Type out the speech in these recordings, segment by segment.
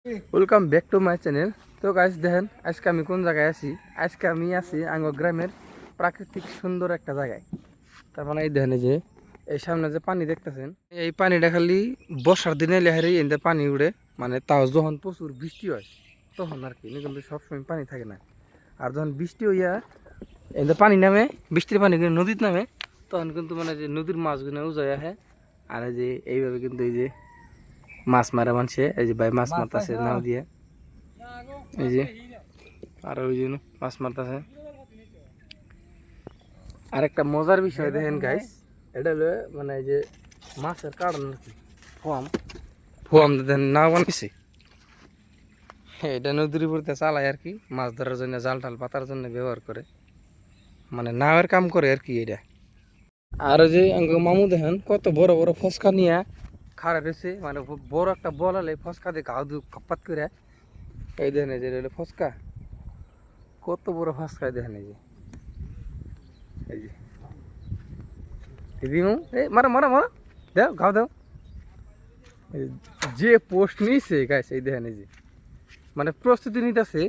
Welcome back to my channel. তো guys দেখেন আজকে আমি কোন জায়গায় আছি। আজকে আমি আছি আঙ্গ গ্রামের প্রাকৃতিক সুন্দর একটা জায়গায়। তার মানে এই দেখেন যে এই সামনে যে পানি দেখতেছেন, এই পানিটা খালি বর্ষার দিনে লেহারি এতে পানি উড়ে, মানে তাও যখন প্রচুর বৃষ্টি হয় তখন আর কি, কিন্তু সবসময় পানি থাকে না। আর যখন বৃষ্টি হইয়া এতে পানি নামে, বৃষ্টির পানি কিন্তু নদীতে নামে, তখন কিন্তু মানে যে নদীর মাছগুলো উজায় আহে। আর এই যে এইভাবে কিন্তু এই যে মাছ মারা মানছে, এই যে ভাই মাছ মারতেছে নাও দিয়ে, এই যে আর ওই জন্য মাছ মারতেছে। আর একটা মজার বিষয় দেখেন গাইস, এটা হলো মানে এই যে মাছের কারণ আর কি, ফোয়াম ফোয়াম দেখেন নাও বানাইছে। এটা নদীর উপরে চালায় আর কি, মাছ ধরার জন্য জাল টাল পাতার জন্য ব্যবহার করে, মানে নাওয়ের কাম করে আর কি এটা। আর ওই যে মামু দেখেন কত বড় বড় ফসকা নিয়ে খাড়া রয়েছে, মানে বড় একটা বল হলে ফসকা দিয়ে ঘাও দু কাপ্পাত করে। এই দেখেন এই যে এটা ফসকা, কত বড় ফসকা দেখেন এই যে, এই যে দিদিমু এই মারা মারা মারা দাও ঘাও দাও। যে পোস্ট নিয়েছে গাইস এই দেখেন এই যে, মানে প্রস্তুতি নিতেছে,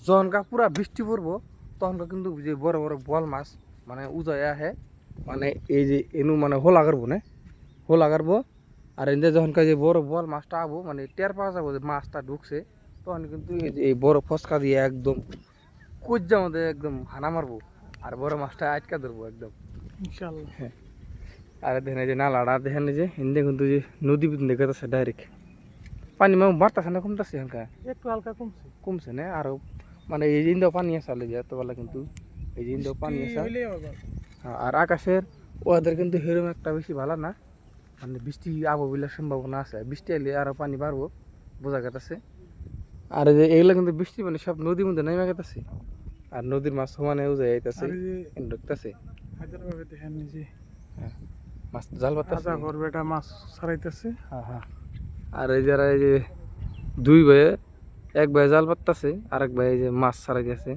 যখন পুরা বৃষ্টি পড়বো তখন কিন্তু যে বড় বড় বল মাছ মানে উজায় আহে, মানে এই যে এনু মানে হোলা করবো না, হোলা করবো। আর এনে যখন যে বড় বল মাছটা আবো, মানে টের পাওয়া যাবো যে মাছটা ঢুকছে, তখন কিন্তু এই বড় ফসকা দিয়ে একদম কুজ্জা মধ্যে একদম হানা মারবো, আর বড় মাছটা আটকা ধরবো একদম ইনশাল্লাহ। হ্যাঁ, আর দেখেন এই যে নালাটা দেখেন এই যে হিন্দে কিন্তু যে নদী দেখে যাচ্ছে ডাইরেক্ট পানি, মানে বাড়তেছে না কমতেছে, হালকা একটু হালকা কমছে কমছে না আরো, মানে এই দিন পানি আসলে যে এত বেলা কিন্তু এই দিন পানি আসা। হ্যাঁ, আর আকাশের ওদের কিন্তু সেরকম একটা বেশি ভালো না, মানে বৃষ্টি আবহাওয়ার সম্ভাবনা আছে, বৃষ্টি এলে আরো পানি বাড়বো বোঝা গেছে। আর এই যে এগুলো কিন্তু বৃষ্টি মানে সব নদীর মধ্যে নেমে গেছে, আর নদীর মাছ সমানেও যায় যাইতেছে ঢুকতেছে। হ্যাঁ, মাছ জাল পাতাছে, এটা মাছ ছাড়াইতেছে। হ্যাঁ হ্যাঁ, আর এই যারা এই যে দুই ভাইয়ে, এক ভাই জাল পাততেছে আর এক ভাই এই যে মাছ ছাড়াইতেছে।